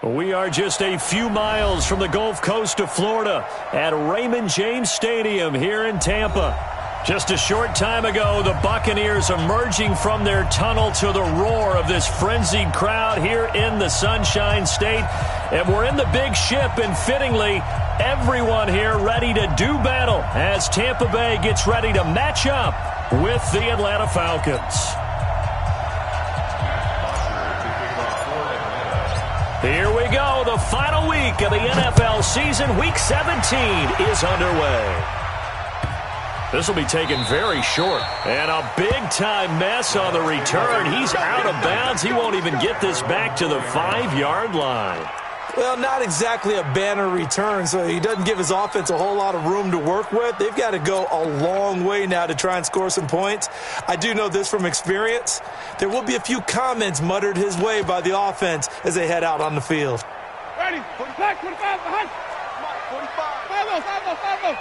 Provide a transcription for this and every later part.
We are just a few miles from the Gulf Coast of Florida at Raymond James Stadium here in Tampa. Just a short time ago, the Buccaneers emerging from their tunnel to the roar of this frenzied crowd here in the Sunshine State. And we're in the big ship, and fittingly, everyone here ready to do battle as Tampa Bay gets ready to match up with the Atlanta Falcons. Here we go. The final week of the NFL season. Week 17 is underway. This will be taken very short. And a big-time mess on the return. He's out of bounds. He won't even get this back to the 5-yard line. Well, not exactly a banner return, so he doesn't give his offense a whole lot of room to work with. They've got to go a long way now to try and score some points. I do know this from experience. There will be a few comments muttered his way by the offense as they head out on the field. Ready, 45, 45, behind. 45. 5-0.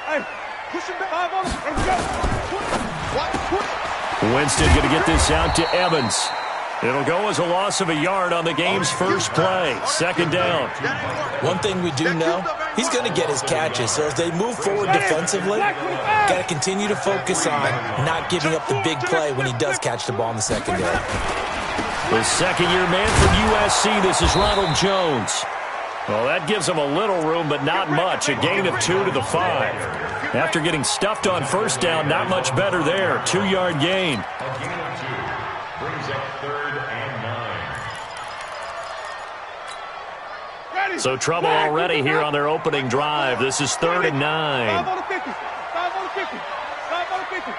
Hey, push him back. 5-0. Let's go. Winston going to get this out to Evans. It'll go as a loss of a yard on the game's first play. Second down. One thing we do know, he's going to get his catches. So as they move forward defensively, got to continue to focus on not giving up the big play when he does catch the ball in the secondary. The second-year man from USC, this is Ronald Jones. Well, that gives him a little room, but not much. A gain of 2 to the 5. After getting stuffed on first down, not much better there. 2-yard gain. So trouble already here on their opening drive. This is 3rd and 9. 5 on the 50. 5 on the 50. 5 on the 50.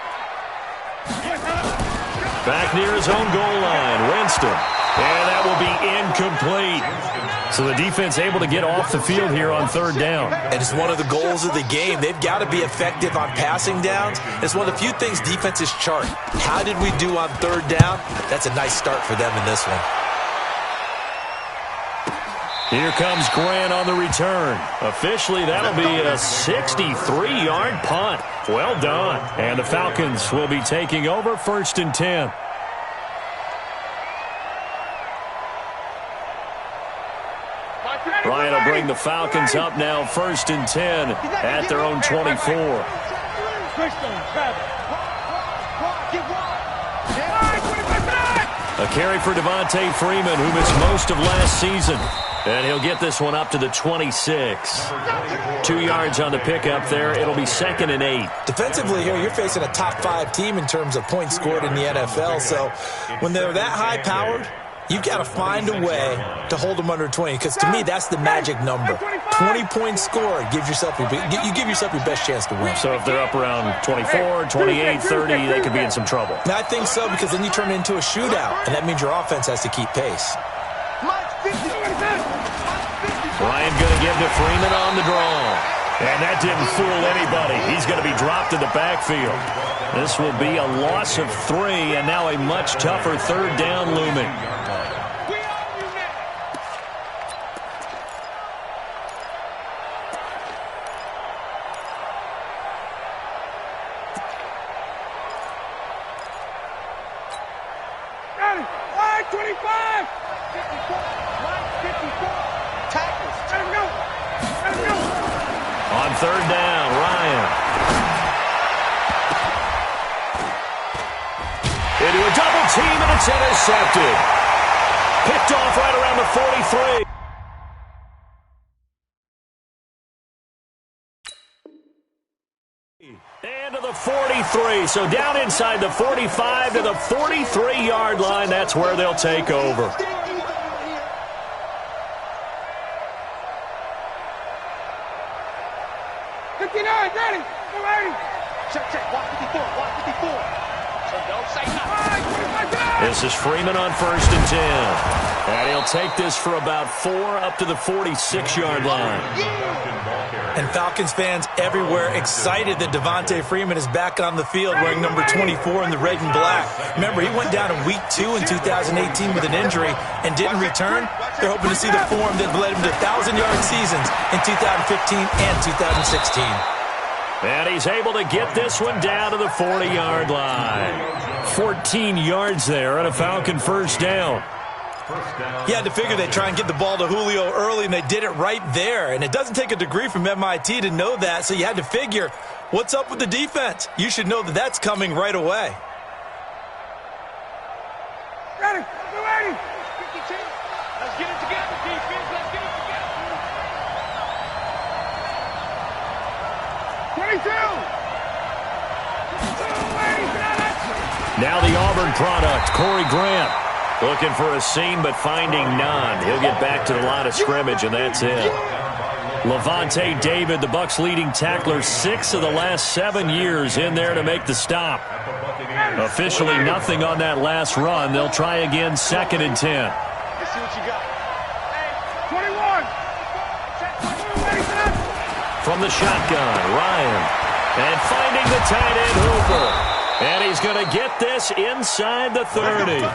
Back near his own goal line, Winston. And that will be incomplete. So the defense able to get off the field here on 3rd down. And it's one of the goals of the game. They've got to be effective on passing downs. It's one of the few things defenses chart. How did we do on 3rd down? That's a nice start for them in this one. Here comes Grant on the return. Officially, that'll be a 63-yard punt. Well done. And the Falcons will be taking over 1st and 10. Ryan will bring the Falcons up now 1st and 10 at their own 24. A carry for Devontae Freeman, who missed most of last season. And he'll get this one up to the 26. 2 yards on the pickup there. It'll be 2nd and 8. Defensively here, you're facing a top 5 team in terms of points scored in the NFL. So when they're that high-powered, you've got to find a way to hold them under 20. Because to me, that's the magic number. 20 points scored. You give yourself your best chance to win. So if they're up around 24, 28, 30, they could be in some trouble. Now, I think so, because then you turn it into a shootout, and that means your offense has to keep pace. Ryan going to give to Freeman on the draw. And that didn't fool anybody. He's going to be dropped in the backfield. This will be a loss of 3, and now a much tougher 3rd down looming. On 3rd down, Ryan. Into a double team, and it's intercepted. Picked off right around the 43. And to the 43. So down inside the 45 to the 43-yard line. That's where they'll take over. Ready. Check. Watch 54. So don't say nothing. This is Freeman on 1st and 10. And he'll take this for about 4 up to the 46-yard line. And Falcons fans everywhere excited that Devontae Freeman is back on the field wearing number 24 in the red and black. Remember, he went down in week 2 in 2018 with an injury and didn't return. They're hoping to see the form that led him to 1,000-yard seasons in 2015 and 2016. And he's able to get this one down to the 40-yard line. 14 yards there on a Falcon 1st down. He had to figure they'd try and get the ball to Julio early, and they did it right there. And it doesn't take a degree from MIT to know that, so you had to figure, what's up with the defense? You should know that that's coming right away. Ready. We're ready. 52. Let's get it together, defense. Let's get it together. 22. Now the Auburn product, Corey Grant. Looking for a seam, but finding none. He'll get back to the line of scrimmage, and that's it. Levante David, the Bucs' leading tackler, 6 of the last 7 years in there to make the stop. Officially nothing on that last run. They'll try again, 2nd and 10. Let's see what you got. 21. From the shotgun, Ryan. And finding the tight end, Hooper. And he's going to get this inside the 30.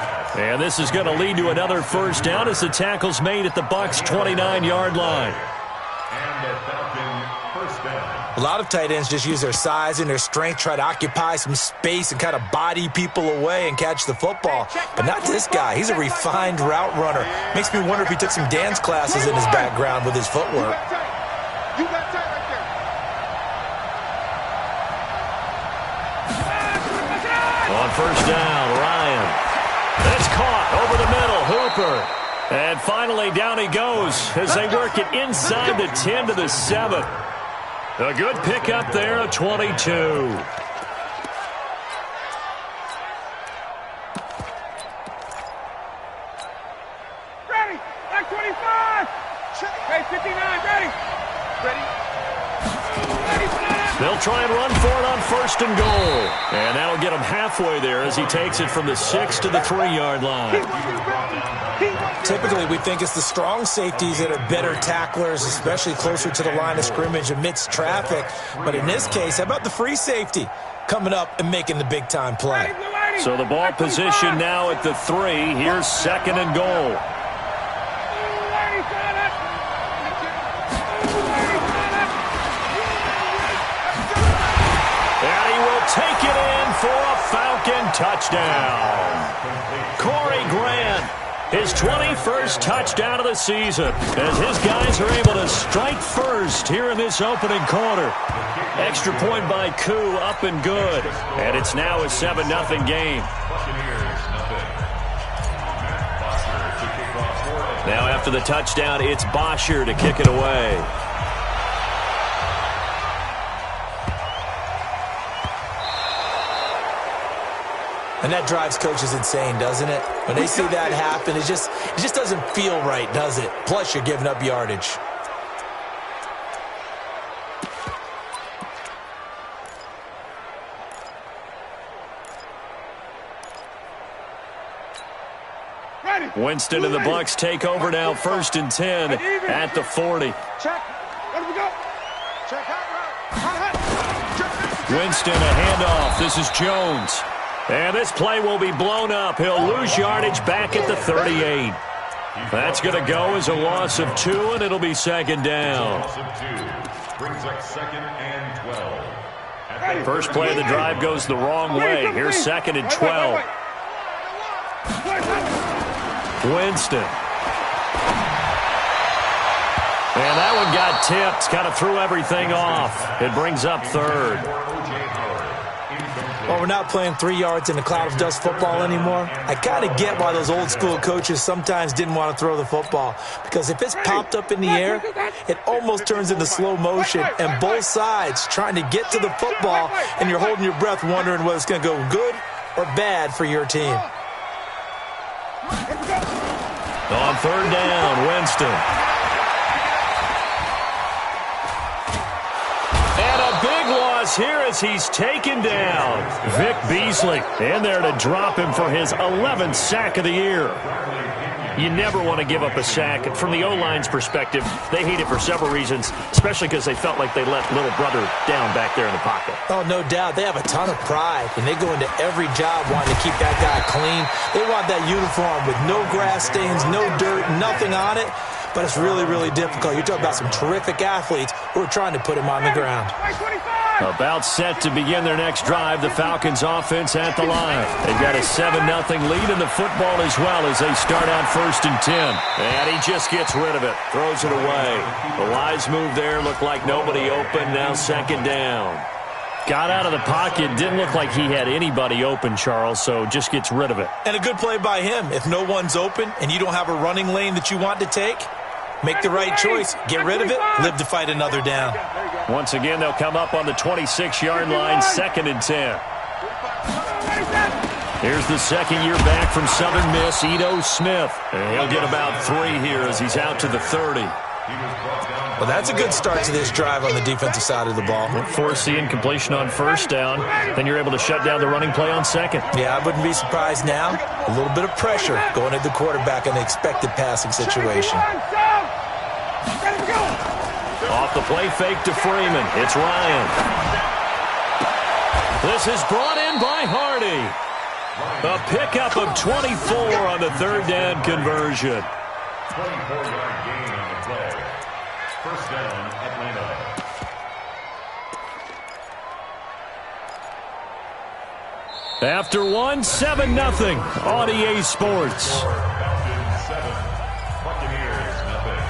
And this is going to lead to another first down as the tackle's made at the Bucs' 29-yard line. A lot of tight ends just use their size and their strength, try to occupy some space and kind of body people away and catch the football. But not this guy. He's a refined route runner. Makes me wonder if he took some dance classes in his background with his footwork. You got tight right there. On first down, Ryan. That's caught over the middle, Hooper. And finally, down he goes as they work it inside the 10 to the 7. A good pickup there, a 22. Ready. Like 25. Hey, 59. Ready. Ready. They'll try and run for it on 1st and goal. And that'll get him halfway there as he takes it from the 6 to the 3-yard line. Typically, we think it's the strong safeties that are better tacklers, especially closer to the line of scrimmage amidst traffic. But in this case, how about the free safety coming up and making the big-time play? So the ball position now at the 3. Here's 2nd and goal. And he will take it in for a Falcon touchdown. Corey Grant, his 21st touchdown of the season, as his guys are able to strike first here in this opening quarter. Extra point by Koo, up and good. And it's now a 7-0 game. Now after the touchdown, it's Bosher to kick it away. And that drives coaches insane, doesn't it? When they see that happen, it just doesn't feel right, does it? Plus, you're giving up yardage. Winston and the Bucs take over now, 1st and 10 at the 40. Check. Where do we go? Check. Hot. Winston, a handoff. This is Jones. And this play will be blown up. He'll lose yardage back at the 38. That's going to go as a loss of 2, and it'll be 2nd down. Brings up 2nd and 12. First play of the drive goes the wrong way. Here's 2nd and 12. Winston. And that one got tipped. Kind of threw everything off. It brings up 3rd. Well, we're not playing 3 yards in a cloud of dust football anymore. I kind of get why those old school coaches sometimes didn't want to throw the football. Because if it's popped up in the air, it almost turns into slow motion. And both sides trying to get to the football, and you're holding your breath wondering whether it's going to go good or bad for your team. On 3rd down, Winston. And a big loss here as he's taken down. Vic Beasley in there to drop him for his 11th sack of the year. You never want to give up a sack. From the O-line's perspective, they hate it for several reasons, especially because they felt like they let little brother down back there in the pocket. Oh, no doubt. They have a ton of pride, and they go into every job wanting to keep that guy clean. They want that uniform with no grass stains, no dirt, nothing on it. But it's really, really difficult. You're talking about some terrific athletes who are trying to put him on the ground. About set to begin their next drive, the Falcons offense at the line. They've got a 7-0 lead in the football as well as they start out 1st and 10. And he just gets rid of it, throws it away. The wise move there, looked like nobody open, now 2nd down. Got out of the pocket, didn't look like he had anybody open, Charles, so just gets rid of it. And a good play by him. If no one's open and you don't have a running lane that you want to take, make the right choice. Get rid of it, live to fight another down. Once again, they'll come up on the 26-yard line, 2nd and 10. Here's the 2nd year back from Southern Miss, Ito Smith. And he'll get about 3 here as he's out to the 30. Well, that's a good start to this drive on the defensive side of the ball. Force the incompletion on 1st down. Then you're able to shut down the running play on 2nd. Yeah, I wouldn't be surprised now. A little bit of pressure going at the quarterback in the expected passing situation. Off the play fake to Freeman. It's Ryan. This is brought in by Hardy. A pickup of 24 on the 3rd down conversion. 24-yard gain on the play. 1st down, Atlanta. After 7-0 on EA Sports. Falcons 7, Buccaneers nothing.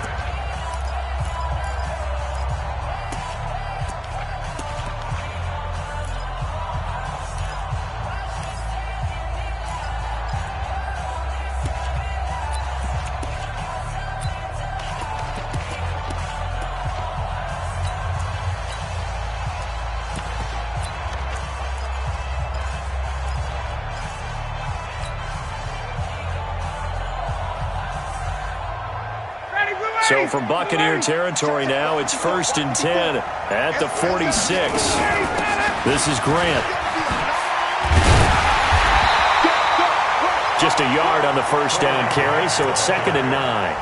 So from Buccaneer territory now, it's 1st and 10 at the 46. This is Grant. Just a yard on the 1st down carry, so it's 2nd and 9.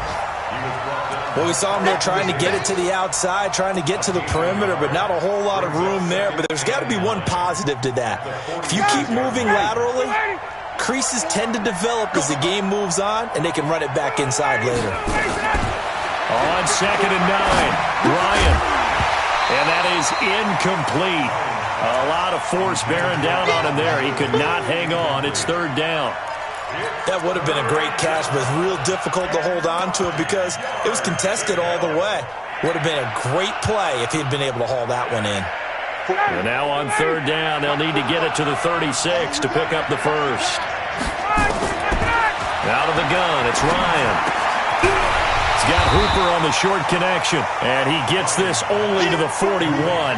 Well, we saw him there trying to get it to the outside, trying to get to the perimeter, but not a whole lot of room there. But there's got to be one positive to that. If you keep moving laterally, creases tend to develop as the game moves on, and they can run it back inside later. On 2nd and 9, Ryan. And that is incomplete. A lot of force bearing down on him there. He could not hang on. It's 3rd down. That would have been a great catch, but it's real difficult to hold on to it because it was contested all the way. Would have been a great play if he'd been able to haul that one in. And now on 3rd down, they'll need to get it to the 36 to pick up the 1st. Out of the gun, it's Ryan. He's got Hooper on the short connection, and he gets this only to the 41,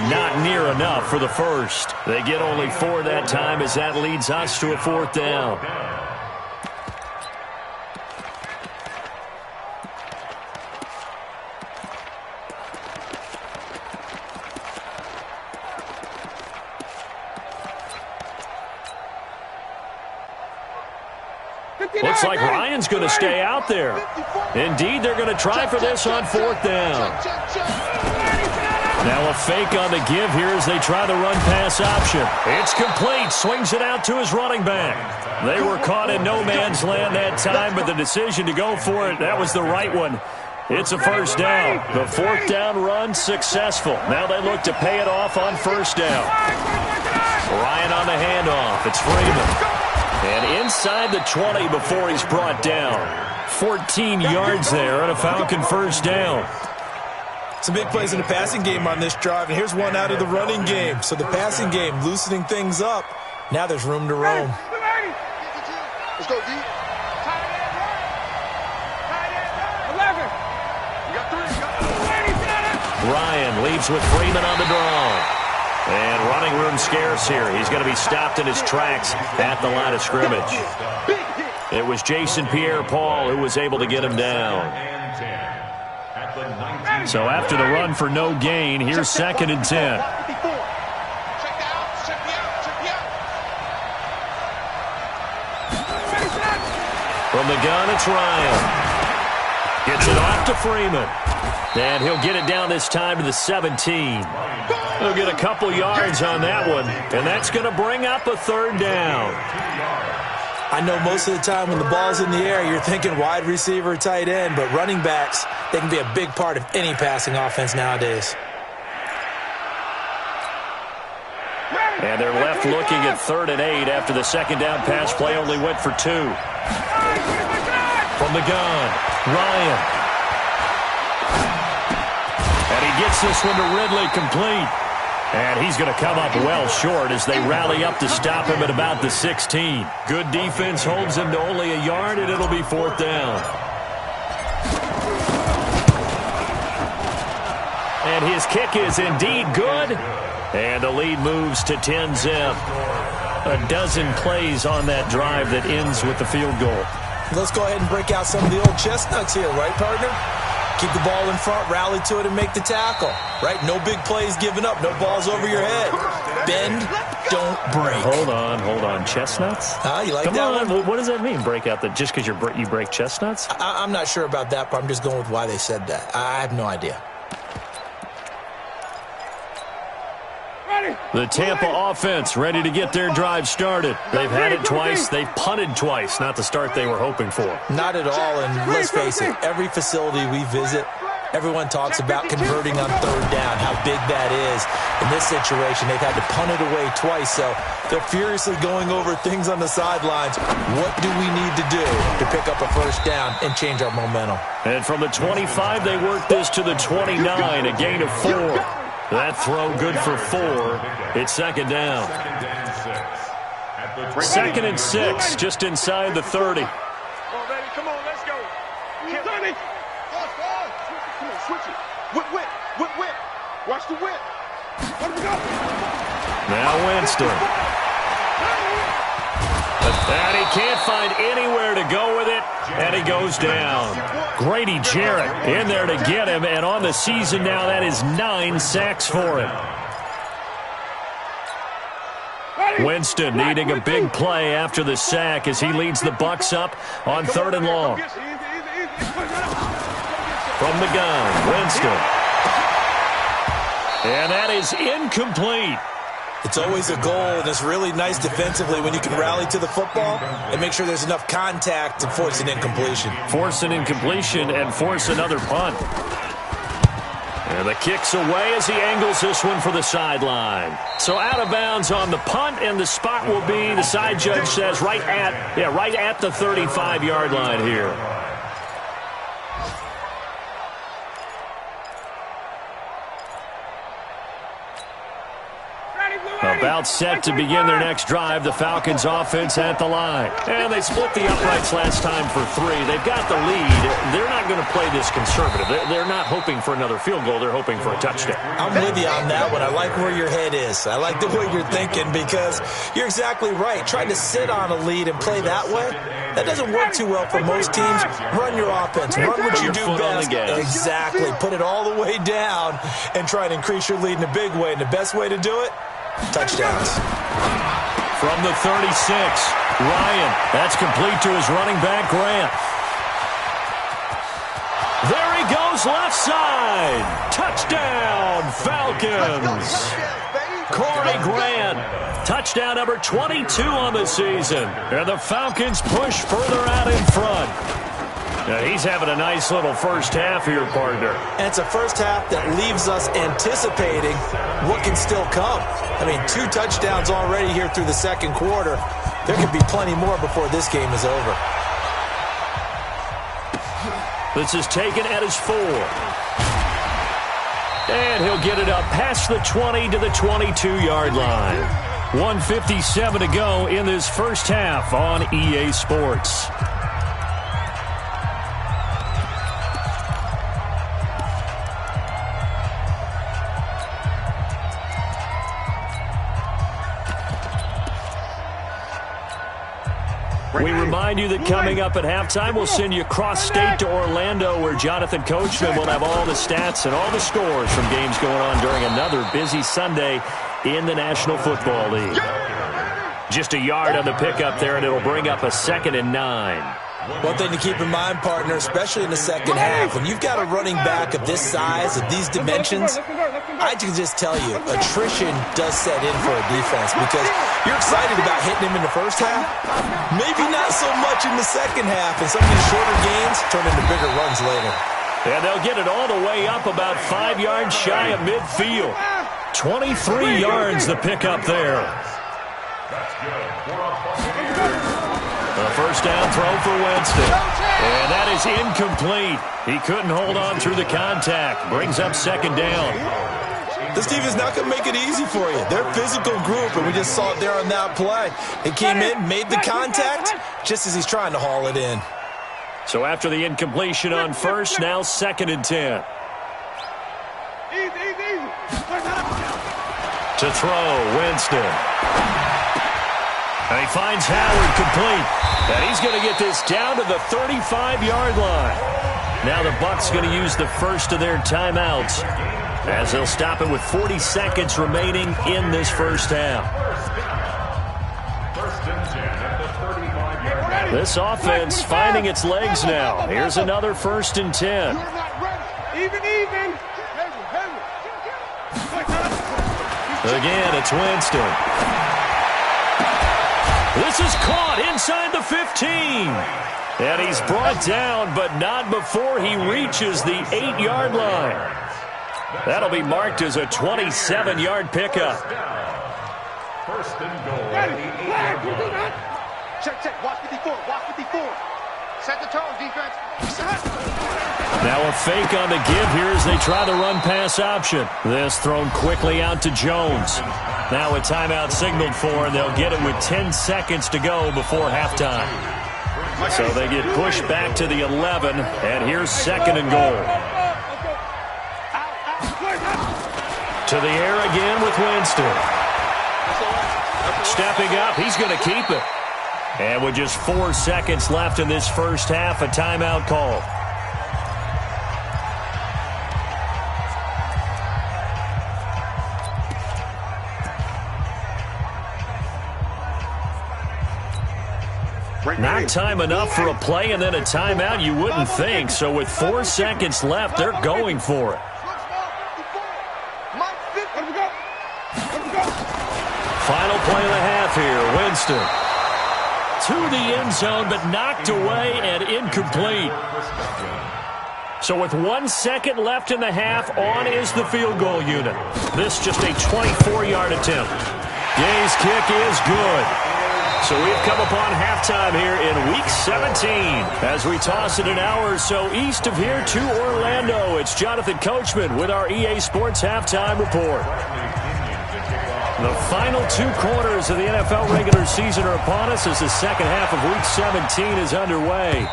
not near enough for the 1st. They get only 4 that time as that leads us to a 4th down. Looks like Ryan's going to stay out there. Indeed, they're going to try for this on 4th down. Now a fake on the give here as they try the run-pass option. It's complete. Swings it out to his running back. They were caught in no man's land that time, but the decision to go for it, that was the right one. It's a 1st down. The 4th down run successful. Now they look to pay it off on 1st down. Ryan on the handoff. It's Freeman. And inside the 20 before he's brought down. 14 yards there and a Falcon 1st down. Some big plays in the passing game on this drive, and here's one out of the running game. So the passing game loosening things up. Now there's room to roam. Let's go, D. Ryan leaves with Freeman on the draw. And running room scarce here. He's going to be stopped in his tracks at the line of scrimmage. It was Jason Pierre-Paul who was able to get him down. So after the run for no gain, here's 2nd and 10. From the gun, it's Ryan. Gets it off to Freeman. And he'll get it down this time to the 17. He'll get a couple yards on that one, and that's going to bring up a 3rd down. I know most of the time when the ball's in the air, you're thinking wide receiver, tight end, but running backs, they can be a big part of any passing offense nowadays. And they're left looking at 3rd and 8 after the second down pass play only went for 2. From the gun, Ryan. And he gets this one to Ridley complete. And he's going to come up well short as they rally up to stop him at about the 16. Good defense holds him to only a yard, and it'll be 4th down. And his kick is indeed good. And the lead moves to 10-zip. A dozen plays on that drive that ends with the field goal. Let's go ahead and break out some of the old chestnuts here, right, partner? Keep the ball in front, rally to it, and make the tackle. Right? No big plays given up. No balls over your head. Bend, don't break. Hold on. Chestnuts? You like Come that on. one? What does that mean, break out? Just because you break chestnuts? I'm not sure about that, but I'm just going with why they said that. I have no idea. The Tampa offense ready to get their drive started. They've had it twice. They've punted twice. Not the start they were hoping for. Not at all, and let's face it, every facility we visit, everyone talks about converting on 3rd down, how big that is. In this situation, they've had to punt it away twice, so they're furiously going over things on the sidelines. What do we need to do to pick up a 1st down and change our momentum? And from the 25, they work this to the 29, a gain of 4. That throw good for 4. It's 2nd down. 2nd and 6, just inside the 30. Come on, baby. Come on, let's go. Come on, switch it. Whip. Watch the whip. Let him go. Now Winston. And he can't find anywhere to go with it, and he goes down. Grady Jarrett in there to get him, and on the season now, that is 9 sacks for him. Winston needing a big play after the sack as he leads the Bucs up on 3rd and long. From the gun, Winston. And that is incomplete. It's always a goal, and it's really nice defensively when you can rally to the football and make sure there's enough contact to force an incompletion. Force an incompletion and force another punt. And the kick's away as he angles this one for the sideline. So out of bounds on the punt, and the spot will be, the side judge says, right at the 35-yard line here. About set to begin their next drive. The Falcons offense at the line. And they split the uprights last time for 3. They've got the lead. They're not going to play this conservative. They're not hoping for another field goal. They're hoping for a touchdown. I'm with you on that one. I like where your head is. I like the way you're thinking because you're exactly right. Trying to sit on a lead and play that way, that doesn't work too well for most teams. Run your offense. Run what you do best. Exactly. Put it all the way down and try to increase your lead in a big way. And the best way to do it, touchdowns. From the 36, Ryan. That's complete to his running back, Grant. There he goes, left side. Touchdown, Falcons. Corey Grant. Touchdown number 22 on the season. And the Falcons push further out in front. Now he's having a nice little first half here, partner. And it's a first half that leaves us anticipating what can still come. I mean, 2 touchdowns already here through the second quarter. There could be plenty more before this game is over. This is taken at his 4. And he'll get it up past the 20 to the 22-yard line. 1:57 to go in this first half on EA Sports. We remind you that coming up at halftime, we'll send you cross-state to Orlando, where Jonathan Coachman will have all the stats and all the scores from games going on during another busy Sunday in the National Football League. Just a yard on the pickup there, and it'll bring up a 2nd and 9. One thing to keep in mind, partner, especially in the second half, when you've got a running back of this size, of these dimensions, I can just tell you, attrition does set in for a defense because you're excited about hitting him in the first half. Maybe not so much in the second half, and some of these shorter gains turn into bigger runs later. And they'll get it all the way up about 5 yards shy of midfield. 23 yards the pickup there. A first down throw for Winston. And that is incomplete. He couldn't hold on through the contact. Brings up second down. This team is not going to make it easy for you. They're a physical group, and we just saw it there on that play. He came in, made the contact, just as he's trying to haul it in. So after the incompletion on first, now 2nd and 10. To throw, Winston. And he finds Howard complete. And he's going to get this down to the 35-yard line. Now the Bucs going to use the first of their timeouts, as they'll stop it with 40 seconds remaining in this first half. This offense finding its legs now. Here's another 1st and 10. Even. Again, it's Winston. This is caught inside the 15. And he's brought down, but not before he reaches the 8-yard line. That'll be marked as a 27-yard pickup. First and goal. Check. Watch 54. Set the tone, defense. Now a fake on the give here as they try the run-pass option. This thrown quickly out to Jones. Now a timeout signaled for, and they'll get it with 10 seconds to go before halftime. So they get pushed back to the 11, and here's 2nd and goal. To the air again with Winston. Stepping up, he's going to keep it. And with just 4 seconds left in this first half, a timeout call. Not time enough for a play and then a timeout, you wouldn't think. So with 4 seconds left, they're going for it. Final play of the half here, Winston. To the end zone, but knocked away and incomplete. So with 1 second left in the half, on is the field goal unit. This just a 24-yard attempt. Gay's kick is good. So we've come upon halftime here in Week 17. As we toss it an hour or so east of here to Orlando, it's Jonathan Coachman with our EA Sports Halftime Report. The final 2 quarters of the NFL regular season are upon us as the second half of Week 17 is underway.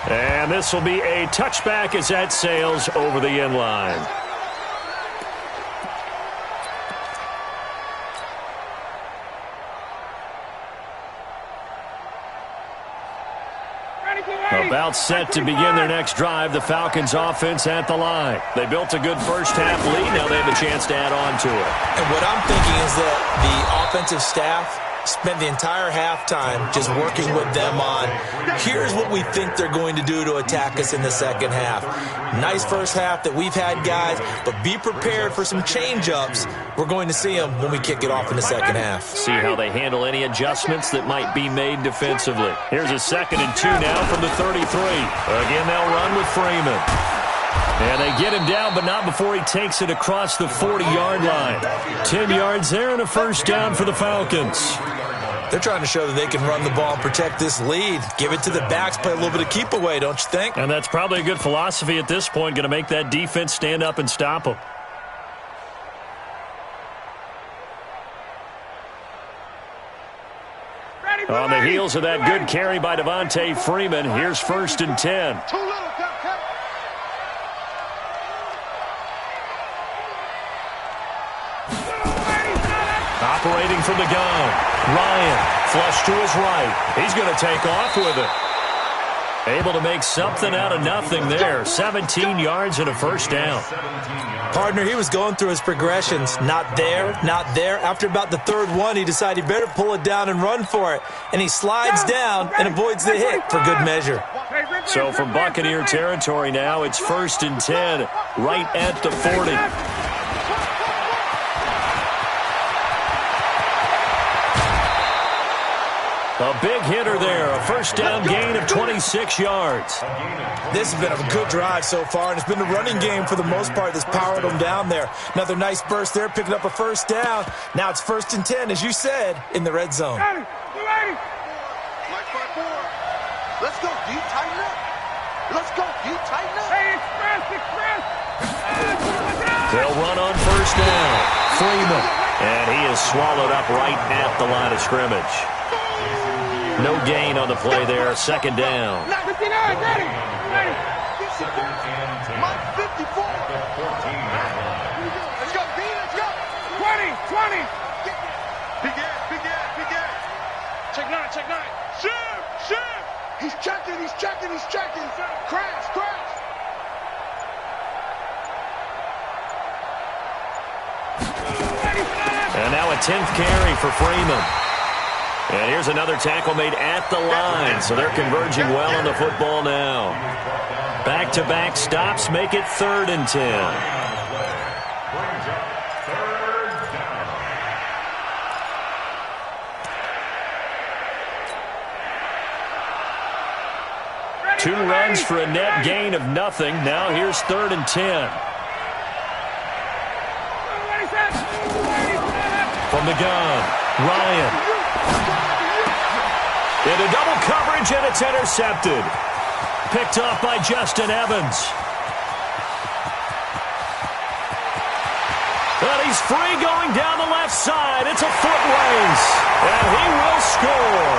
And this will be a touchback as that sails over the end line. About set to begin their next drive, the Falcons offense at the line. They built a good first half lead. Now they have a chance to add on to it. And what I'm thinking is that the offensive staff spent the entire halftime just working with them on, here's what we think they're going to do to attack us in the second half. Nice first half that we've had, guys, but be prepared for some change-ups. We're going to see them when we kick it off in the second half. See how they handle any adjustments that might be made defensively. Here's a 2nd and 2 now from the 33. Again, they'll run with Freeman. And they get him down, but not before he takes it across the 40-yard line. 10 yards there and a first down for the Falcons. They're trying to show that they can run the ball and protect this lead. Give it to the backs, play a little bit of keep away, don't you think? And that's probably a good philosophy at this point, going to make that defense stand up and stop them. On the heels of that good carry by Devontae Freeman, here's 1st and 10. Operating from the gun, Ryan, flush to his right. He's going to take off with it. Able to make something out of nothing there. 17 yards and a first down. Partner, he was going through his progressions. Not there, not there. After about the 3rd one, he decided he better pull it down and run for it. And he slides down and avoids the hit for good measure. So from Buccaneer territory now, it's 1st and 10, right at the 40. A big hitter there, a first down gain of 26 yards. This has been a good drive so far, and it's been the running game for the most part that's powered them down there. Another nice burst there, picking up a first down. Now it's 1st and 10, as you said, in the red zone. Let's go, D. Tighten up. Let's go, D. Tighten up. Hey, express. They'll run on first down. Freeman. And he is swallowed up right at the line of scrimmage. No gain on the play there. 2nd down. 59, ready. Mike 54. Let's go, D. Let's go. 20. Big ass. Check nine. Shift. He's checking. Crash. And now a 10th carry for Freeman. And here's another tackle made at the line, so they're converging well on the football now. Back-to-back stops make it 3rd and 10. Two runs for a net gain of nothing. Now here's 3rd and 10. From the gun, Ryan. Into double coverage, and it's intercepted. Picked off by Justin Evans. And he's free going down the left side. It's a foot race. And he will score.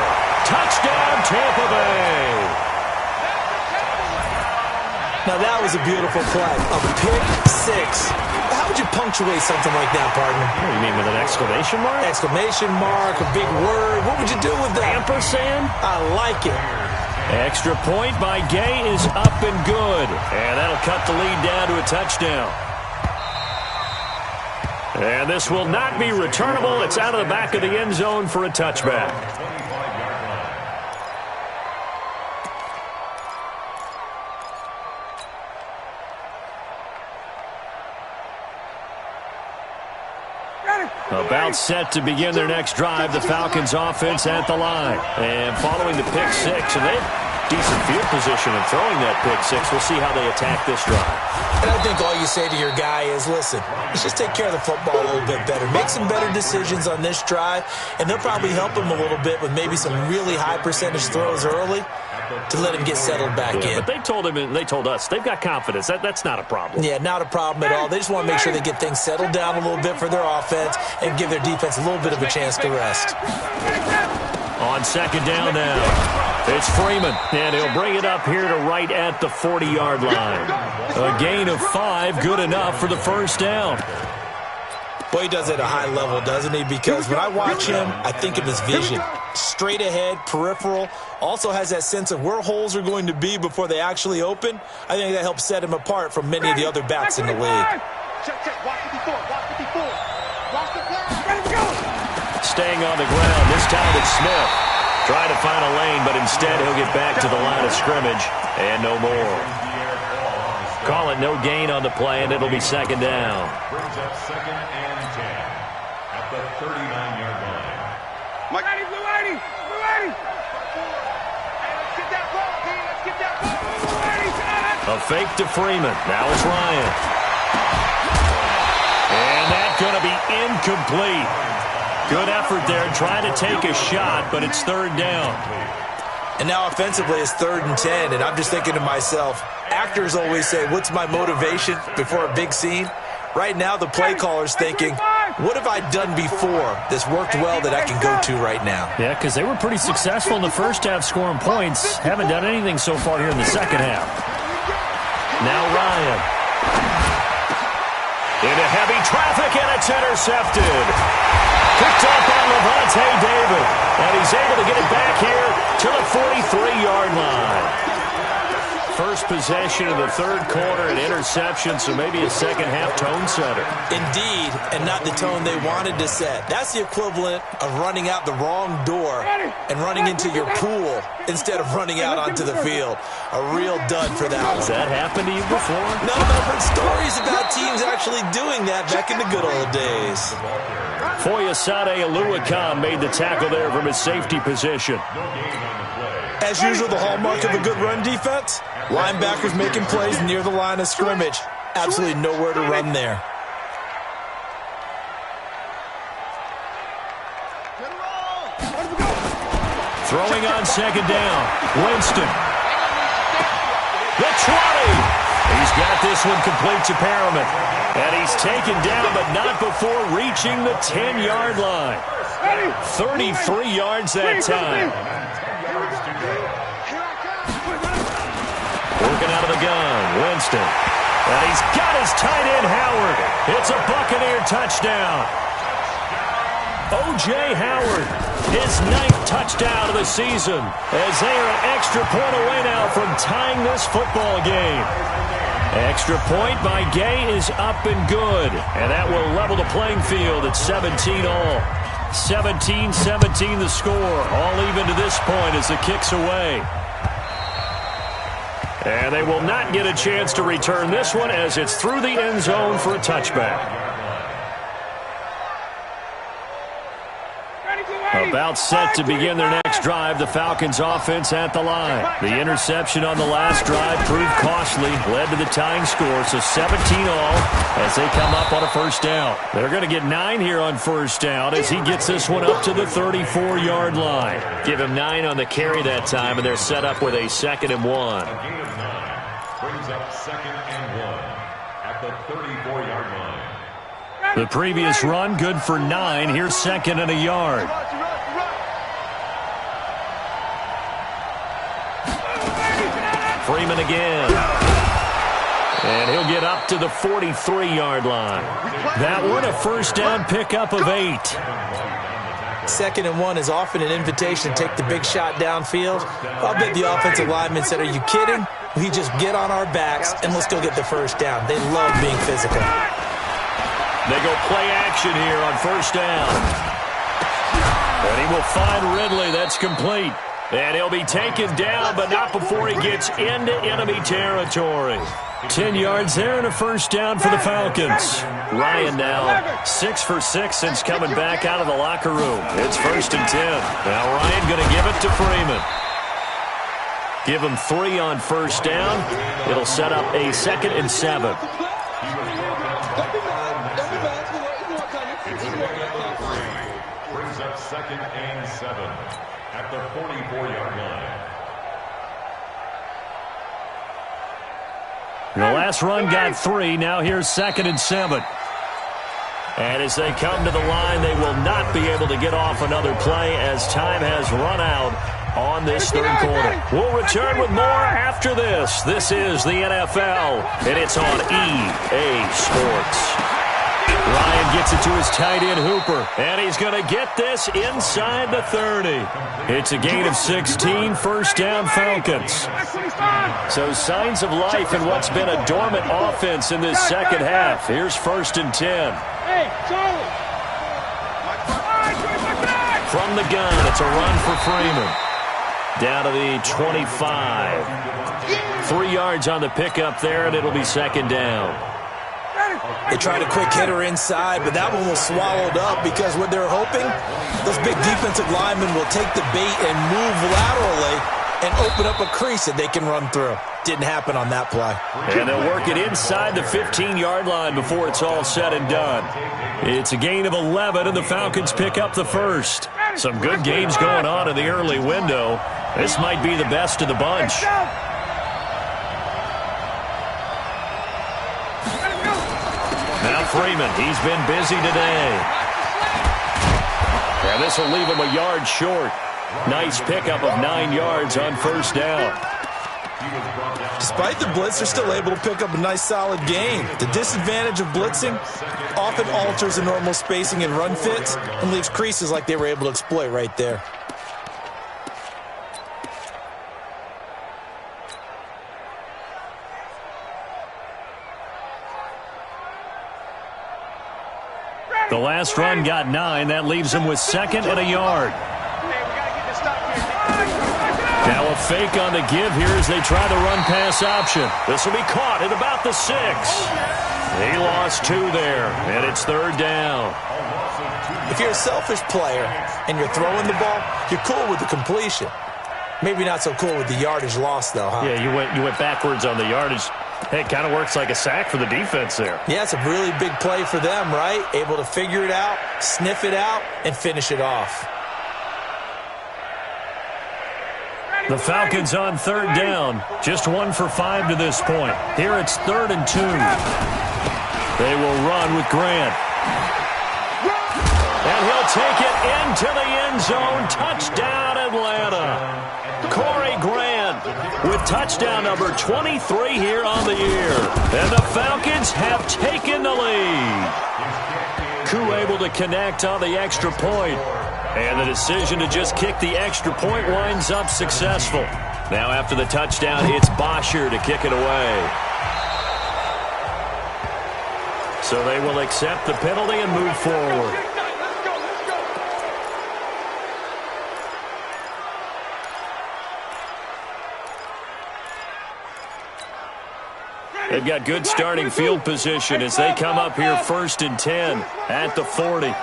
Touchdown, Tampa Bay. Now that was a beautiful play. A pick six. How would you punctuate something like that, partner? What do you mean, with an exclamation mark? Exclamation mark, a big word. What would you do with that? Ampersand? I like it. Extra point by Gay is up and good. And that'll cut the lead down to a touchdown. And this will not be returnable. It's out of the back of the end zone for a touchback. About set to begin their next drive, the Falcons offense at the line. And following the pick six, and they have decent field position in throwing that pick six. We'll see how they attack this drive. And I think all you say to your guy is, listen, let's just take care of the football a little bit better. Make some better decisions on this drive, and they'll probably help him a little bit with maybe some really high percentage throws early to let him get settled back in. But they told him, and they told us, they've got confidence. That's not a problem. Yeah, not a problem at all. They just want to make sure they get things settled down a little bit for their offense and give their defense a little bit of a chance to rest. On 2nd down now, it's Freeman, and he'll bring it up here to right at the 40-yard line. A gain of 5, good enough for the first down. Boy, he does it at a high level, doesn't he? Because when I watch him, I think of his vision. Straight ahead, peripheral. Also has that sense of where holes are going to be before they actually open. I think that helps set him apart from many of the other backs in the league. Staying on the ground, this time it's Smith. Trying to find a lane, but instead he'll get back to the line of scrimmage, and no more. Call it no gain on the play, and it'll be 2nd down. Brings up 2nd and 10 at the 39-yard line. Mike. Blue lady. Let's get that ball, D. Let's get that ball. A fake to Freeman. Now it's Ryan. And that's going to be incomplete. Good effort there, trying to take a shot, but it's 3rd down. And now offensively it's 3rd and 10, and I'm just thinking to myself, actors always say, what's my motivation before a big scene? Right now the play caller's thinking, what have I done before that's worked well that I can go to right now? Yeah, because they were pretty successful in the first half scoring points. Haven't done anything so far here in the second half. Now Ryan. Into heavy traffic, and it's intercepted. Picked up by Levante David. And he's able to get it back here to the 43-yard line. first possession of the third quarter, an interception, so maybe a second-half tone setter. Indeed, and not the tone they wanted to set. That's the equivalent of running out the wrong door and running into your pool instead of running out onto the field. A real dud for that one. Has that happened to you before? No, but stories about teams actually doing that back in the good old days. Foyesade Aluakan made the tackle there from his safety position. As usual, the hallmark of a good run defense, linebackers making plays near the line of scrimmage. Absolutely nowhere to run there. Throwing on second down. Winston. The 20. He's got this one complete to Perriman. And he's taken down, but not before reaching the 10-yard line. 33 yards that time. Working out of the gun, Winston. And he's got his tight end, Howard. It's a Buccaneer touchdown. O.J. Howard, his 9th touchdown of the season, as they are an extra point away now from tying this football game. Extra point by Gay is up and good, and that will level the playing field at 17 all. 17-17 the score, all even to this point as the kick's away. And they will not get a chance to return this one as it's through the end zone for a touchback. About set to begin their next drive, the Falcons offense at the line. The interception on the last drive proved costly, led to the tying score, so 17 all as they come up on a first down. They're going to get 9 here on first down as he gets this one up to the 34-yard line. Give him 9 on the carry that time, and they're set up with a 2nd and 1. A gain of 9 brings up 2nd and 1 at the 34-yard line. The previous run, good for 9. Here's 2nd and a yard. Freeman again. And he'll get up to the 43-yard line. That one, a first down pickup of 8. 2nd and 1 is often an invitation to take the big shot downfield. I'll bet the offensive lineman said, are you kidding? We just get on our backs and let's go get the first down. They love being physical. They go play action here on first down. And he will find Ridley. That's complete. And he'll be taken down, but not before he gets into enemy territory. 10 yards there and a first down for the Falcons. Ryan now 6 for 6 since coming back out of the locker room. It's 1st and 10. Now Ryan going to give it to Freeman. Give him 3 on first down. It'll set up a 2nd and 7. Brings up 2nd and 7 at the 44-yard line. The last run got 3. Now here's 2nd and 7. And as they come to the line, they will not be able to get off another play as time has run out on this third quarter. We'll return with more after this. This is the NFL, and it's on EA Sports. Ryan gets it to his tight end, Hooper, and he's going to get this inside the 30. It's a gain of 16, first down Falcons. So signs of life in what's been a dormant offense in this second half. Here's 1st and 10. From the gun, it's a run for Freeman. Down to the 25. 3 yards on the pickup there, and it'll be 2nd down. They tried a quick hitter inside, but that one was swallowed up because what they're hoping, those big defensive linemen will take the bait and move laterally and open up a crease that they can run through. Didn't happen on that play. And they'll work it inside the 15-yard line before it's all said and done. It's a gain of 11, and the Falcons pick up the first. Some good games going on in the early window. This might be the best of the bunch. Now Freeman, he's been busy today. And this will leave him a yard short. Nice pickup of 9 yards on first down. Despite the blitz, they're still able to pick up a nice solid gain. The disadvantage of blitzing often alters the normal spacing and run fits and leaves creases like they were able to exploit right there. The last run got 9. That leaves them with 2nd and a yard. Now a fake on the give here as they try the run-pass option. This will be caught at about the 6. He lost 2 there, and it's 3rd down. If you're a selfish player and you're throwing the ball, you're cool with the completion. Maybe not so cool with the yardage loss, though, huh? Yeah, you went backwards on the yardage. Hey, it kind of works like a sack for the defense there. Yeah, it's a really big play for them, right? Able to figure it out, sniff it out, and finish it off. The Falcons on 3rd down. Just 1 for 5 to this point. Here it's 3rd and 2. They will run with Grant. And he'll take it into the end zone. Touchdown, Atlanta. Corey Grant with touchdown number 23 here on the year. And the Falcons have taken the lead. Koo able to connect on the extra point. And the decision to just kick the extra point winds up successful. Now after the touchdown, it's Bosher to kick it away. So they will accept the penalty and move forward. They've got good starting field position as they come up here 1st and 10 at the 40.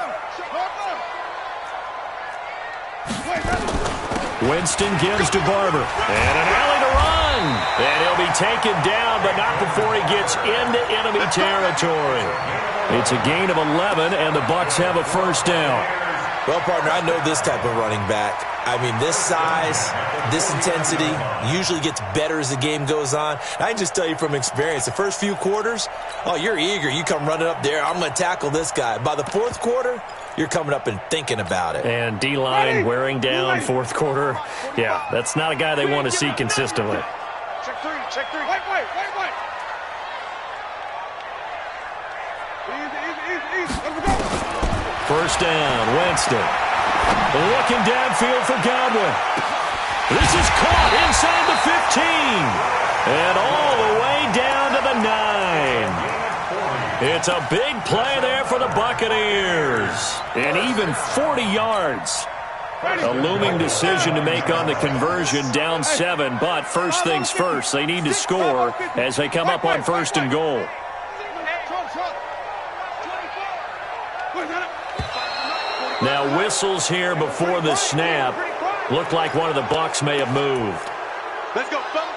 Winston gives to Barber. And an alley to run. And he'll be taken down, but not before he gets into enemy territory. It's a gain of 11, and the Bucs have a 1st down. Well, partner, I know this type of running back. I mean, this size, this intensity usually gets better as the game goes on. I can just tell you from experience, the first few quarters, oh, you're eager. You come running up there, I'm going to tackle this guy. By the 4th quarter, you're coming up and thinking about it. And D-line wearing down 4th quarter. Yeah, that's not a guy they want to see consistently. Check 3, check 3. Wait. Easy. Let's go. 1st down, Winston. Looking downfield for Godwin. This is caught inside the 15. And all the way down to the 9. It's a big play there for the Buccaneers. And even 40 yards. A looming decision to make on the conversion, down 7. But first things first, they need to score as they come up on 1st and goal. Now whistles here before the snap. Looked like one of the Bucs may have moved. Let's go, fellas.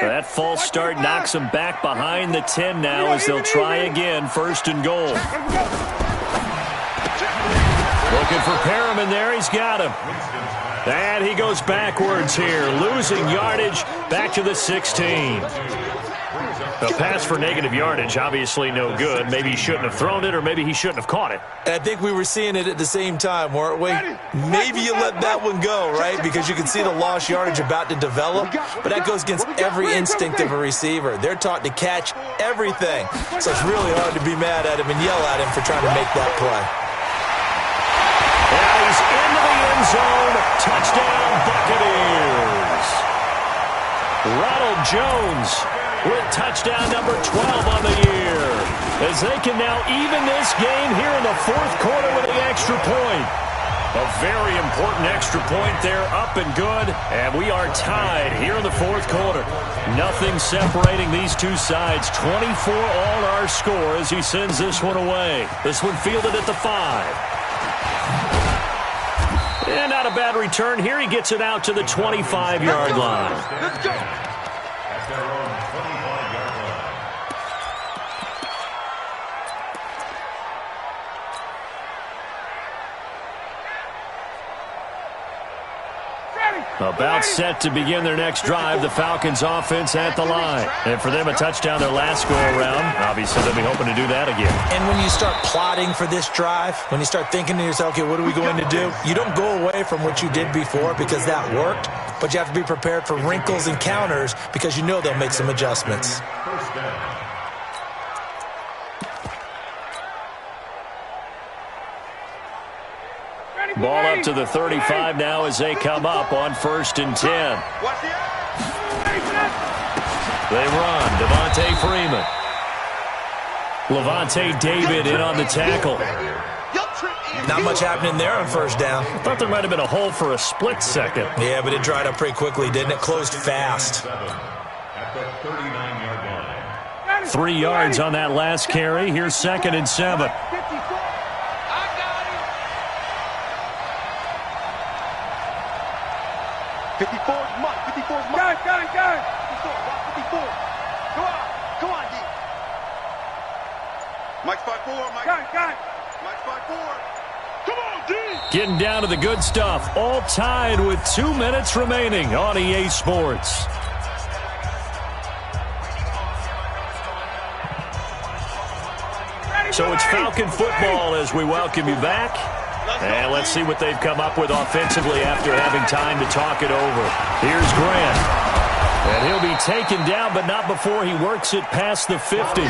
That false start knocks them back behind the 10 now as they'll try again, 1st and goal. Looking for Perriman there. He's got him. And he goes backwards here, losing yardage back to the 16. A pass for negative yardage, obviously no good. Maybe he shouldn't have thrown it, or maybe he shouldn't have caught it. And I think we were seeing it at the same time, weren't we? Maybe you let that one go, right? Because you can see the lost yardage about to develop. But that goes against every instinct of a receiver. They're taught to catch everything. So it's really hard to be mad at him and yell at him for trying to make that play. And he's into the end zone. Touchdown, Buccaneers. Ronald Jones with touchdown number 12 on the year, as they can now even this game here in the 4th quarter with the extra point. A very important extra point there, up and good, and we are tied here in the 4th quarter. Nothing separating these two sides. 24 all our score as he sends this one away. This one fielded at the 5. And not a bad return here. He gets it out to the 25-yard line. Let's go. At their own 25-yard line. About set to begin their next drive, the Falcons offense at the line. And for them, a touchdown their last go-around. Obviously, they'll be hoping to do that again. And when you start plotting for this drive, when you start thinking to yourself, okay, what are we going to do? You don't go away from what you did before because that worked, but you have to be prepared for wrinkles and counters because you know they'll make some adjustments. 1st down. Ball up to the 35 now as they come up on 1st and 10. They run. Devontae Freeman. Levante David in on the tackle. Not much happening there on 1st down. I thought there might have been a hole for a split second. Yeah, but it dried up pretty quickly, didn't it? Closed fast. At the 39-yard line. 3 yards on that last carry. Here's 2nd and 7. 54's Mike. 54's Mike. Got it. 54. Come on, D. Mike's 5'4", Mike. Got it. Mike's 5'4". Come on, D. Getting down to the good stuff. All tied with 2 minutes remaining on EA Sports. So it's Falcon football as we welcome you back. And let's see what they've come up with offensively after having time to talk it over. Here's Grant. And he'll be taken down, but not before he works it past the 50.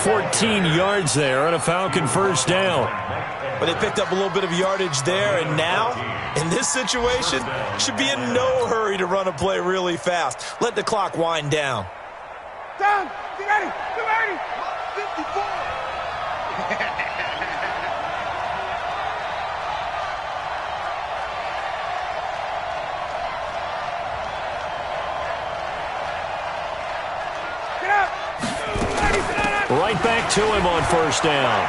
14 yards there on a Falcon 1st down. But they picked up a little bit of yardage there, and now, in this situation, should be in no hurry to run a play really fast. Let the clock wind down. Down. 280. 54. Right back to him on 1st down.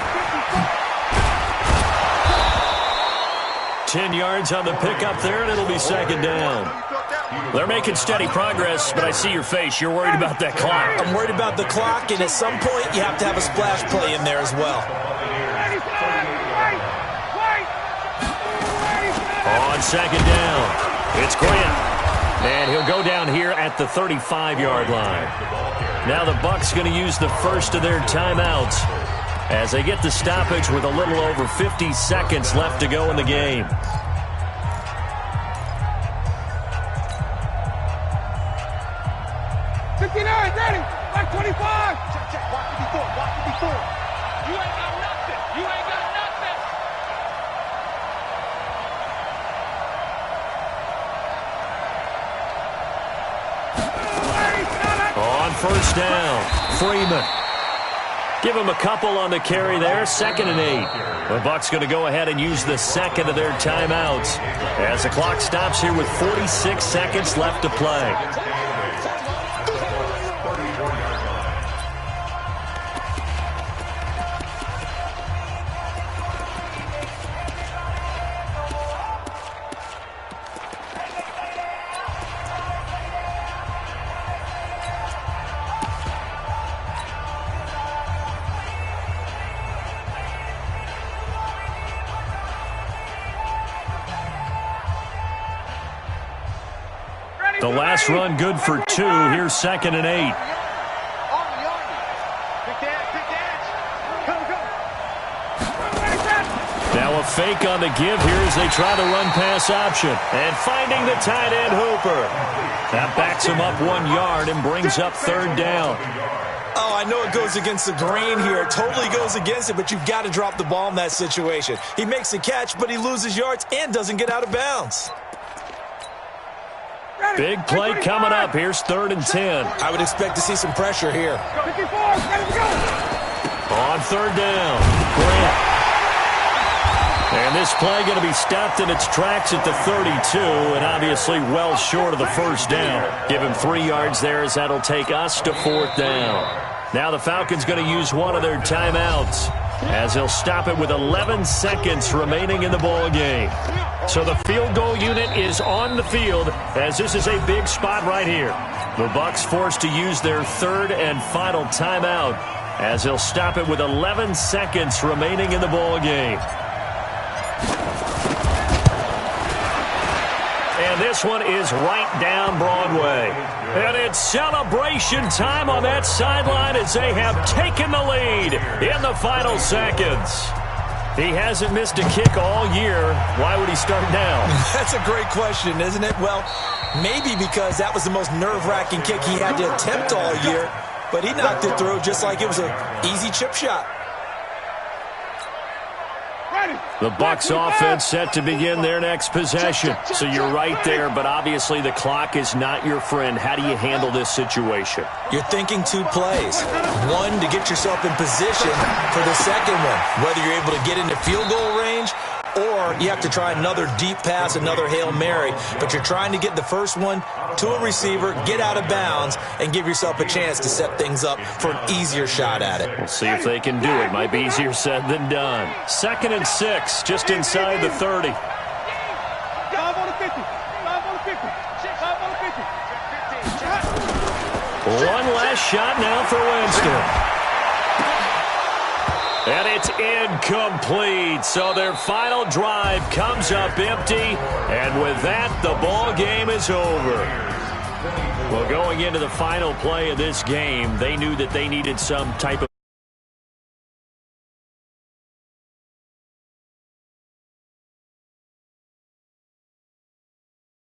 10 yards on the pickup there, and it'll be 2nd down. They're making steady progress, but I see your face. You're worried about that clock. I'm worried about the clock, and at some point, you have to have a splash play in there as well. On 2nd down, it's Grant. And he'll go down here at the 35-yard line. Now the Bucs going to use the first of their timeouts as they get the stoppage with a little over 50 seconds left to go in the game. Ready. Back 25. Check. Watch 54. You ain't got nothing. On 1st down, Freeman. Give him a couple on the carry there. 2nd and 8. The Bucs going to go ahead and use the second of their timeouts as the clock stops here with 46 seconds left to play. The last run good for 2. Here's 2nd and 8. Now a fake on the give here as they try the run pass option. And finding the tight end Hooper. That backs him up 1 yard and brings up 3rd down. Oh, I know it goes against the grain here. It totally goes against it, but you've got to drop the ball in that situation. He makes the catch, but he loses yards and doesn't get out of bounds. Big play coming up. Here's 3rd and 10. I would expect to see some pressure here. 54, ready to go. On 3rd down, Grant. And this play going to be stopped in its tracks at the 32, and obviously well short of the 1st down. Give him 3 yards there as that'll take us to 4th down. Now the Falcons going to use one of their timeouts as they'll stop it with 11 seconds remaining in the ball game. So the field goal unit is on the field as this is a big spot right here. The Bucs forced to use their 3rd and final timeout as they'll stop it with 11 seconds remaining in the ball game. And this one is right down Broadway. And it's celebration time on that sideline as they have taken the lead in the final seconds. He hasn't missed a kick all year. Why would he start now? That's a great question, isn't it? Well, maybe because that was the most nerve-wracking kick he had to attempt all year, but he knocked it through just like it was an easy chip shot. The Bucs offense set to begin their next possession. So you're right there, but obviously the clock is not your friend. How do you handle this situation? You're thinking 2 plays. One, to get yourself in position for the second one, whether you're able to get into field goal range or you have to try another deep pass, another Hail Mary. But you're trying to get the first one to a receiver, get out of bounds, and give yourself a chance to set things up for an easier shot at it. We'll see if they can do it. Might be easier said than done. 2nd and 6, just inside the 30. 5 on the 50. 5 on the 50. 5 on the 50. One last shot now for Winston. And it's incomplete. So their final drive comes up empty. And with that, the ball game is over. Well, going into the final play of this game, they knew that they needed some type of